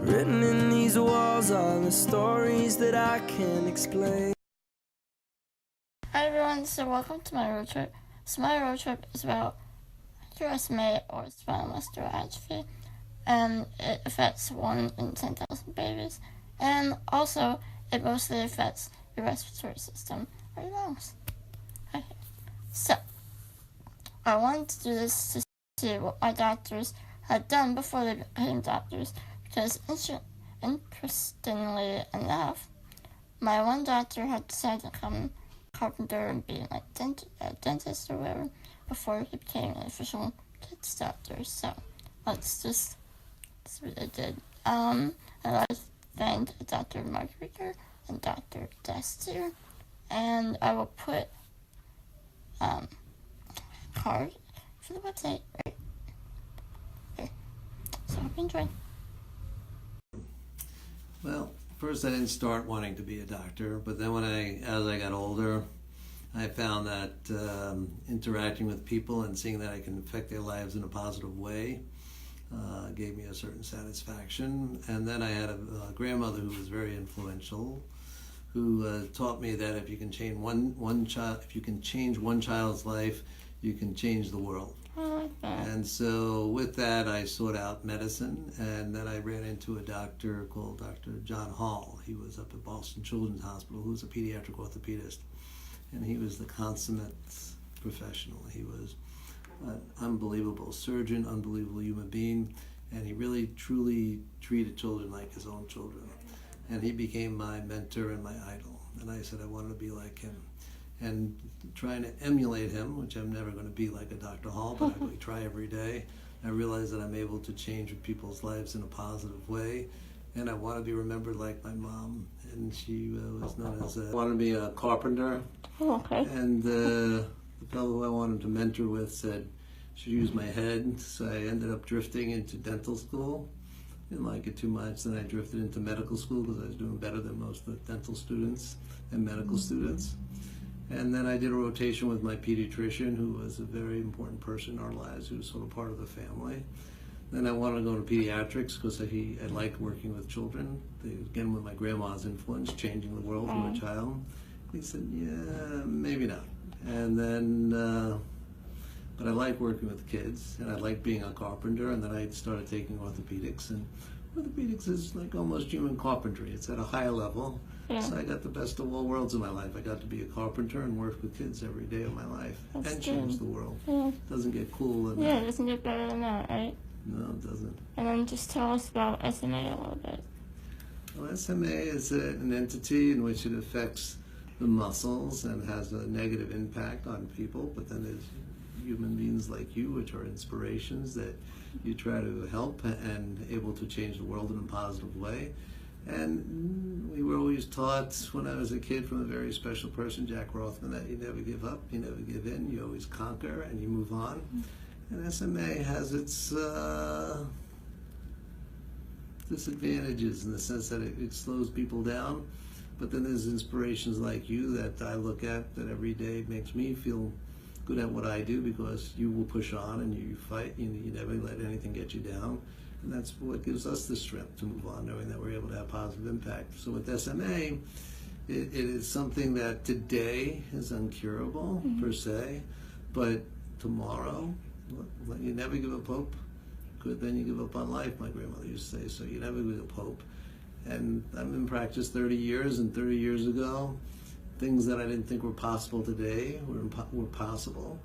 Written in these walls are the stories that I can't explain. Hi everyone, so welcome to my road trip. So my road trip is about SMA, or spinal muscular atrophy, and it affects 1 in 10,000 babies. And also, it mostly affects your respiratory system, or your lungs. Okay. So, I wanted to do this to see what my doctors had done before they became doctors, because interestingly enough, my one doctor had decided to become carpenter and be like a dentist or whatever before he became an official kids doctor. So that's what I did. And I found Dr. Margarita and Dr. Destier, and I will put card for the website right there. So hope you enjoy. Well, first I didn't start wanting to be a doctor, but then as I got older, I found that interacting with people and seeing that I can affect their lives in a positive way gave me a certain satisfaction. And then I had a grandmother who was very influential, who taught me that if you can change one child's life, you can change the world. I like that. And so with that, I sought out medicine, and then I ran into a doctor called Dr. John Hall. He was up at Boston Children's Hospital, who was a pediatric orthopedist, and he was the consummate professional. He was an unbelievable surgeon, unbelievable human being, and he really, truly treated children like his own children. And he became my mentor and my idol, and I said I wanted to be like him. And trying to emulate him, which I'm never going to be like a Dr. Hall, but I try every day. I realize that I'm able to change people's lives in a positive way, and I want to be remembered like my mom. And she was known as I wanted to be a carpenter. Oh, okay. And the fellow who I wanted to mentor with said I should use my head, so I ended up drifting into dental school. Didn't like it too much. Then I drifted into medical school because I was doing better than most of the dental students and medical students. And then I did a rotation with my pediatrician, who was a very important person in our lives, who was sort of part of the family. Then I wanted to go to pediatrics because I liked working with children. Again, with my grandma's influence, changing the world through a child. He said, yeah, maybe not. And then, but I like working with kids, and I like being a carpenter, and then I started taking orthopedics. And orthopedics is like almost human carpentry. It's at a higher level. Yeah. So I got the best of all worlds in my life. I got to be a carpenter and work with kids every day of my life. That's and change good. the world. Yeah. Doesn't get cool than Yeah, that. it doesn't get better than that, right? No, it doesn't. And then just tell us about SMA a little bit. Well, SMA is an entity in which it affects the muscles and has a negative impact on people, but then there's human beings like you, which are inspirations that you try to help and able to change the world in a positive way. And we were always taught when I was a kid from a very special person, Jack Rothman, that you never give up, you never give in, you always conquer and you move on. And SMA has its disadvantages in the sense that it slows people down, but then there's inspirations like you that I look at that every day makes me feel good at what I do, because you will push on and you fight, you never let anything get you down. And that's what gives us the strength to move on, knowing that we're able to have positive impact. So with SMA, it is something that today is uncurable per se, but tomorrow, you never give up hope. Good, then you give up on life, my grandmother used to say, so you never give up hope. And I'm in practice 30 years, and 30 years ago, things that I didn't think were possible today were possible.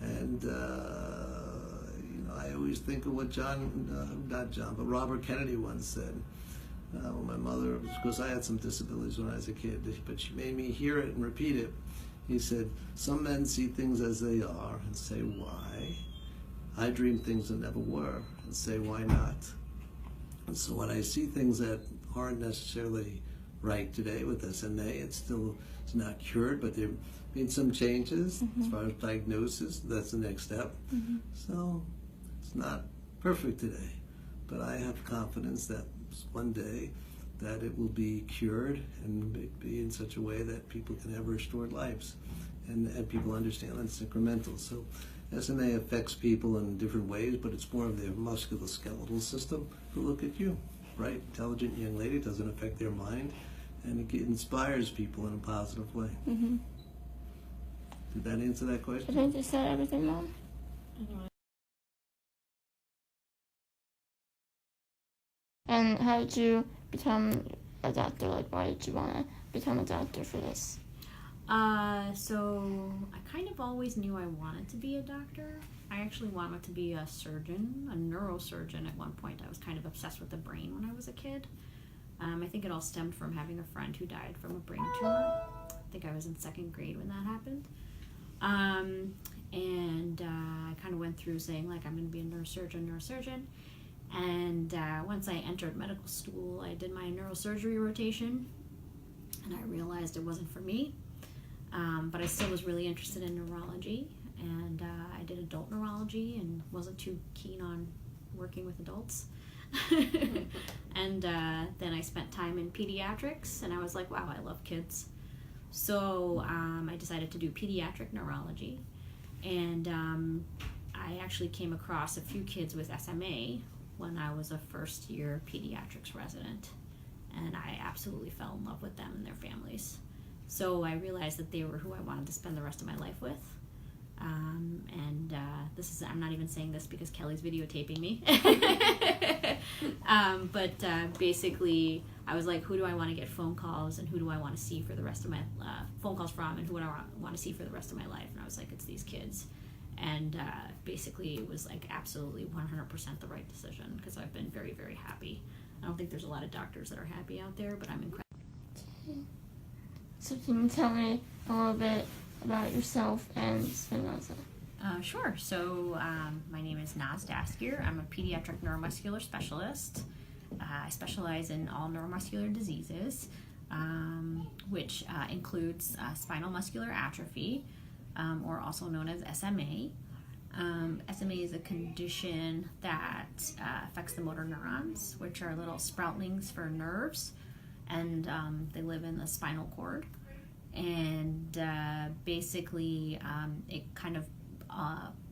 And I always think of what Robert Kennedy once said. When my mother, because I had some disabilities when I was a kid, but she made me hear it and repeat it. He said, some men see things as they are and say, why? I dream things that never were and say, why not? And so when I see things that aren't necessarily right today with SMA, it's not cured, but there have been some changes as far as diagnosis. That's the next step. So it's not perfect today, but I have confidence that one day that it will be cured and be in such a way that people can have restored lives, and people understand that it's incremental. So SMA affects people in different ways, but it's more of their musculoskeletal system. But look at you. bright, intelligent young lady. It doesn't affect their mind, and it inspires people in a positive way. Mm-hmm. Did that answer that question? Did I just say everything wrong? And how did you become a doctor? Like, why did you want to become a doctor for this? So I kind of always knew I wanted to be a doctor. I actually wanted to be a surgeon, a neurosurgeon at one point. I was kind of obsessed with the brain when I was a kid. I think it all stemmed from having a friend who died from a brain tumor. I think I was in 2nd grade when that happened. I kind of went through saying, like, I'm going to be a neurosurgeon. And once I entered medical school, I did my neurosurgery rotation, and I realized it wasn't for me. But I still was really interested in neurology, and I did adult neurology and wasn't too keen on working with adults. And then I spent time in pediatrics, and I was like, wow, I love kids. So I decided to do pediatric neurology, and I actually came across a few kids with SMA when I was a first-year pediatrics resident, and I absolutely fell in love with them and their families. So I realized that they were who I wanted to spend the rest of my life with. I'm not even saying this because Kelly's videotaping me. Basically, I was like, who do I want to get phone calls and who do I want to see for the rest of my phone calls from, and who do I want to see for the rest of my life? And I was like, it's these kids. And basically, it was like absolutely 100% the right decision, because I've been very, very happy. I don't think there's a lot of doctors that are happy out there, but I'm incredible. So can you tell me a little bit about yourself and Spinoza? Sure. So my name is Naz Daskier. I'm a pediatric neuromuscular specialist. I specialize in all neuromuscular diseases, which includes spinal muscular atrophy, or also known as SMA. SMA is a condition that affects the motor neurons, which are little sproutlings for nerves, and they live in the spinal cord. And basically, it kind of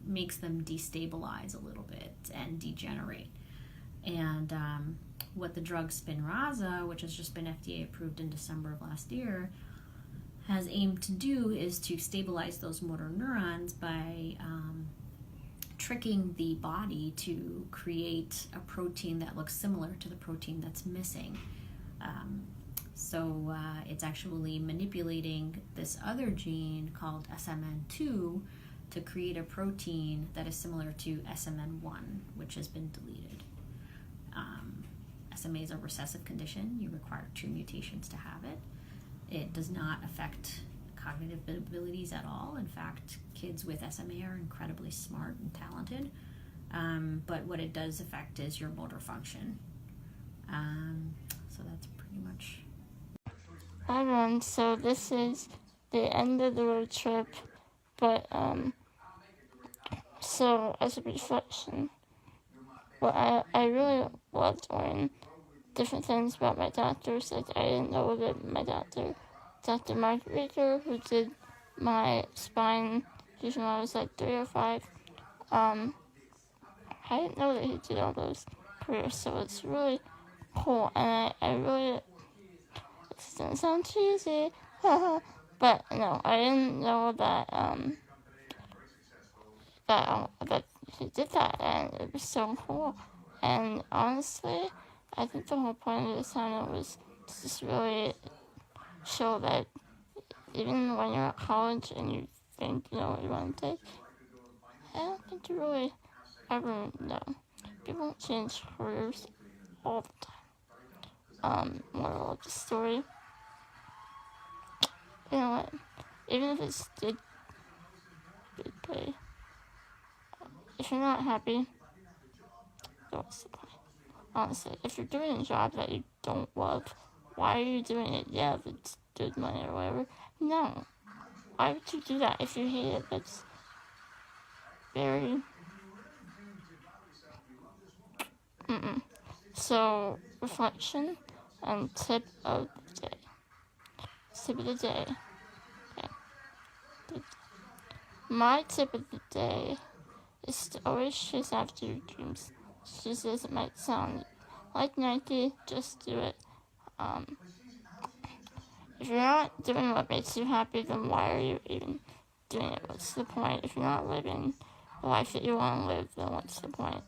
makes them destabilize a little bit and degenerate. And what the drug Spinraza, which has just been FDA approved in December of last year, has aimed to do is to stabilize those motor neurons by tricking the body to create a protein that looks similar to the protein that's missing. So it's actually manipulating this other gene called SMN2 to create a protein that is similar to SMN1, which has been deleted. SMA is a recessive condition. You require 2 mutations to have it. It does not affect cognitive abilities at all. In fact, kids with SMA are incredibly smart and talented. But what it does affect is your motor function. So that's pretty much. Hi everyone, so this is the end of the road trip, but so as a reflection, what I really loved learning different things about my doctors that I didn't know that my doctor, Dr. Mark Rieger, who did my spine fusion when I was like 3 or 5, I didn't know that he did all those careers, so it's really cool, and I really, this doesn't sound cheesy, but no, I didn't know that, that he did that, and it was so cool. And honestly, I think the whole point of the assignment was to just really show that even when you're at college and you think you know what you want to take, I don't think you really ever know. People change careers all the time. Moral of the story, you know what? Even if it's good pay, if you're not happy, what's the point? Honestly, if you're doing a job that you don't love, why are you doing it? Yeah, if it's good money or whatever. No. Why would you do that if you hate it? That's very... So, reflection and tip of the day. Tip of the day. Okay. My tip of the day is to always chase after your dreams. Just as it might sound Like Nike, just do it. If you're not doing what makes you happy, then why are you even doing it? What's the point? If you're not living the life that you want to live, then what's the point?